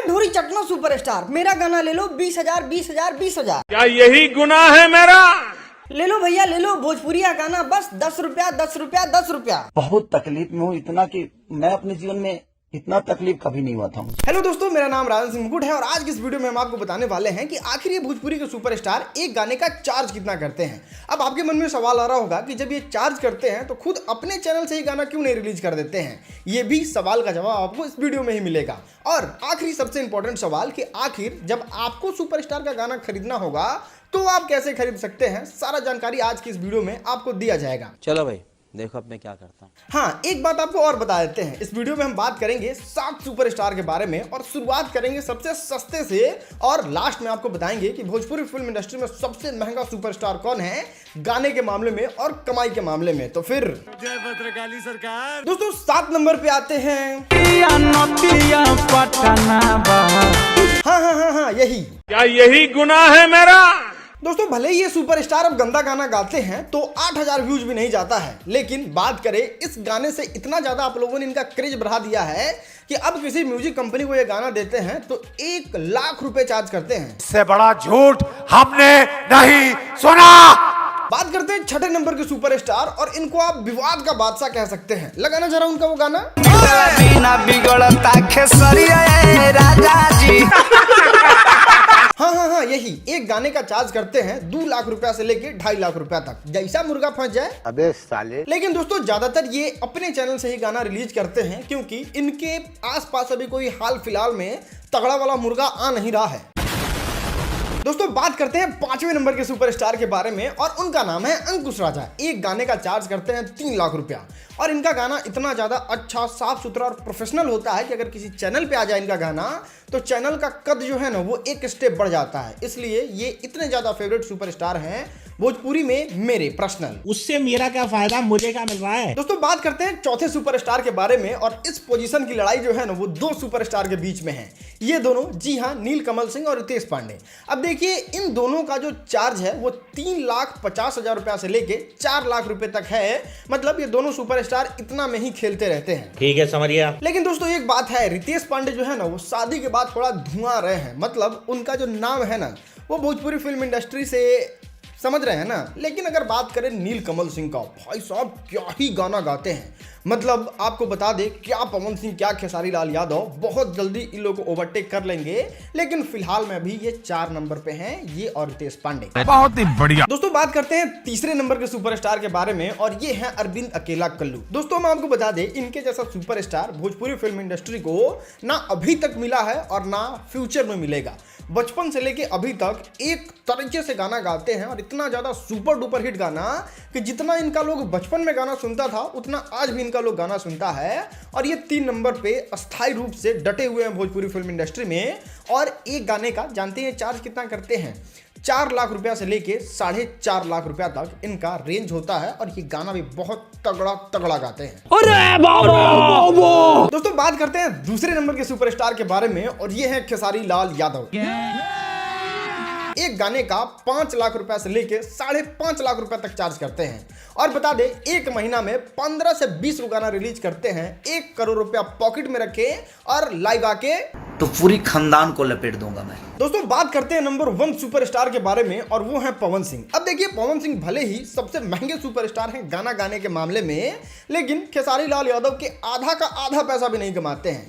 ढोरी चटना सुपरस्टार, मेरा गाना ले लो 20,000 20,000 20,000। क्या यही गुनाह है मेरा? ले लो भैया ले लो, भोजपुरिया गाना बस 10 रुपया 10 रुपया 10 रुपया। बहुत तकलीफ में हूँ, इतना कि मैं अपने जीवन में इतना तकलीफ कभी नहीं हुआ था मुझे। हेलो दोस्तों, मेरा नाम राजन सिंह मुकुट है और आज की इस वीडियो में हम आपको बताने वाले हैं कि आखिर ये भोजपुरी के सुपरस्टार एक गाने का चार्ज कितना करते हैं। अब आपके मन में सवाल आ रहा होगा कि जब ये चार्ज करते हैं तो खुद अपने चैनल से ही गाना क्यों नहीं रिलीज कर देते हैं। ये भी सवाल का जवाब आपको इस वीडियो में ही मिलेगा। और आखिरी सबसे इंपॉर्टेंट सवाल कि आखिर जब आपको सुपरस्टार का गाना खरीदना होगा तो आप कैसे खरीद सकते हैं, सारा जानकारी आज की इस वीडियो में आपको दिया जाएगा। चलो भाई देखो अब मैं क्या करता हूँ। हाँ, एक बात आपको और बता देते हैं, इस वीडियो में हम बात करेंगे 7 सुपरस्टार के बारे में और शुरुआत करेंगे सबसे सस्ते से और लास्ट में आपको बताएंगे कि भोजपुरी फिल्म इंडस्ट्री में सबसे महंगा सुपरस्टार कौन है गाने के मामले में और कमाई के मामले में। तो फिर जय भद्रकाली सरकार। दोस्तों 7 नंबर पे आते हैं। हाँ, यही। क्या यही गुनाह है मेरा? दोस्तों भले ही ये सुपरस्टार अब गंदा गाना गाते हैं तो 8,000 व्यूज भी नहीं जाता है, लेकिन बात करें इस गाने से इतना ज्यादा आप लोगों ने इनका क्रेज बढ़ा दिया है कि अब किसी म्यूजिक कंपनी को ये गाना देते हैं तो 1 लाख रुपए चार्ज करते हैं। इससे बड़ा झूठ हमने नहीं सुना। बात करते हैं 6ठे नंबर के सुपरस्टार और इनको आप विवाद का बादशाह कह सकते हैं। लगाना जरा उनका वो गाना। बिना बिगड़ता खेसरिया राजा जी। हाँ, यही। एक गाने का चार्ज करते हैं 2 लाख रुपया से लेके 2.5 लाख रुपया तक, जैसा मुर्गा फंस जाए। अबे साले। लेकिन दोस्तों ज्यादातर ये अपने चैनल से ही गाना रिलीज करते हैं क्योंकि इनके आसपास अभी कोई हाल फिलहाल में तगड़ा वाला मुर्गा आ नहीं रहा है। दोस्तों बात करते हैं 5वें नंबर के सुपरस्टार के बारे में और उनका नाम है अंकुश राजा। एक गाने का चार्ज करते हैं 3 लाख रुपया और इनका गाना इतना ज्यादा अच्छा, साफ सुथरा और प्रोफेशनल होता है कि अगर किसी चैनल पे आ जाए इनका गाना तो चैनल का कद जो है ना वो एक स्टेप बढ़ जाता है। इसलिए ये इतने ज्यादा फेवरेट सुपरस्टार हैं भोजपुरी में मेरे पर्सनल। उससे मेरा क्या फायदा, मुझे क्या मिल रहा है। दोस्तों बात करते हैं 4थे सुपरस्टार के बारे में और इस पोजीशन की लड़ाई जो है ना वो 2 सुपरस्टार के बीच में है। ये दोनों, जी हाँ, नीलकमल सिंह और रितेश पांडे। अब देखिए इन दोनों का जो चार्ज है वो 3,50,000 रुपया से लेके 4 लाख रुपए तक है। मतलब ये दोनों सुपरस्टार इतना में ही खेलते रहते हैं। ठीक है, समझ गया। लेकिन दोस्तों एक बात है, रितेश पांडे जो है ना वो शादी के बाद थोड़ा धुआं रहे हैं। मतलब उनका जो नाम है ना वो भोजपुरी फिल्म इंडस्ट्री से, समझ रहे हैं ना। लेकिन अगर बात करें नीलकमल सिंह का, भाई साहब क्या ही गाना गाते हैं। मतलब आपको बता दे, क्या पवन सिंह क्या खेसारी लाल यादव बहुत जल्दी इन लोगों को ओवरटेक कर लेंगे। लेकिन फिलहाल में अभी ये 4 नंबर पे हैं, ये और रितेश पांडे। बहुत ही बढ़िया। दोस्तों बात करते हैं 3रे नंबर के सुपरस्टार के बारे में और ये हैं अरविंद अकेला कल्लू। दोस्तों मैं आपको बता दें, इनके जैसा सुपरस्टार भोजपुरी फिल्म इंडस्ट्री को ना अभी तक मिला है और ना फ्यूचर में मिलेगा। बचपन से लेके अभी तक एक तरीके से गाना गाते हैं और इतना ज्यादा सुपर डुपर हिट गाना कि जितना इनका लोग बचपन में गाना सुनता था उतना आज भी इनका लोग गाना सुनता है। और ये 3 नंबर पे अस्थायी रूप से डटे हुए हैं भोजपुरी फिल्म इंडस्ट्री में। और एक गाने का जानते हैं चार्ज कितना करते हैं? 4 लाख रुपया से लेके 4.5 लाख रुपया तक इनका रेंज होता है और ये गाना भी बहुत तगड़ा गाते हैं। अरे बाबा। दोस्तों बात करते हैं 2रे नंबर के सुपरस्टार के बारे में और ये है खेसारी लाल यादव। एक गाने का 5 लाख रुपया से लेके 5.5 लाख रुपया तक चार्ज करते हैं। और बता दे, एक महीना में 15 से 20 गाना रिलीज करते हैं। 1 करोड़ रुपया पॉकेट में रखे और लाइव आके तो पूरी खानदान को लपेट दूंगा मैं। दोस्तों बात करते हैं नंबर 1 सुपरस्टार के बारे में और वो है पवन सिंह। अब देखिए पवन सिंह भले ही सबसे महंगे सुपरस्टार हैं गाना गाने के मामले में, लेकिन खेसारी लाल यादव के आधा का आधा पैसा भी नहीं कमाते हैं।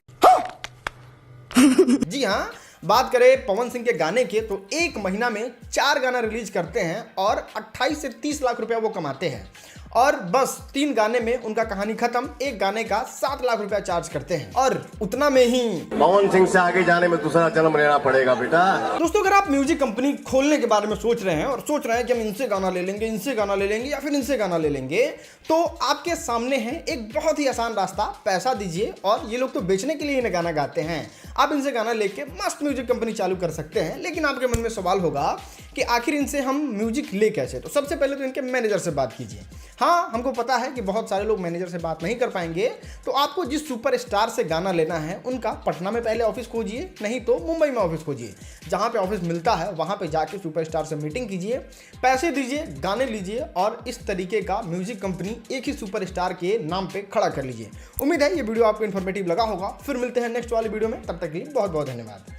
जी हाँ, बात करें पवन सिंह के गाने के तो एक महीना में 4 गाना रिलीज करते हैं और 28 से 30 लाख रुपया वो कमाते हैं। और बस 3 गाने में उनका कहानी खत्म। एक गाने का 7 लाख रुपया चार्ज करते हैं और उतना में ही पवन सिंह से आगे जाने में दूसरा जन्म लेना पड़ेगा बेटा। दोस्तों अगर आप म्यूजिक कंपनी खोलने के बारे में सोच रहे हैं और सोच रहे हैं कि हम इनसे गाना ले लेंगे, इनसे गाना ले लेंगे या फिर इनसे गाना ले लेंगे, तो आपके सामने है एक बहुत ही आसान रास्ता। पैसा दीजिए और ये लोग तो बेचने के लिए इन्हें गाना गाते हैं। आप इनसे गाना लेके मस्त म्यूजिक कंपनी चालू कर सकते हैं। लेकिन आपके मन में सवाल होगा कि आखिर इनसे हम म्यूजिक ले कैसे। तो सबसे पहले तो इनके मैनेजर से बात कीजिए। हाँ, हमको पता है कि बहुत सारे लोग मैनेजर से बात नहीं कर पाएंगे, तो आपको जिस सुपरस्टार से गाना लेना है उनका पटना में पहले ऑफिस खोजिए, नहीं तो मुंबई में ऑफिस खोजिए। जहाँ पे ऑफिस मिलता है वहाँ पे जाके सुपरस्टार से मीटिंग कीजिए, पैसे दीजिए, गाने लीजिए और इस तरीके का म्यूजिक कंपनी एक ही सुपरस्टार के नाम पे खड़ा कर लीजिए। उम्मीद है ये वीडियो आपको इन्फॉर्मेटिव लगा होगा। फिर मिलते हैं नेक्स्ट वाली वीडियो में, तब तक के लिए बहुत बहुत धन्यवाद।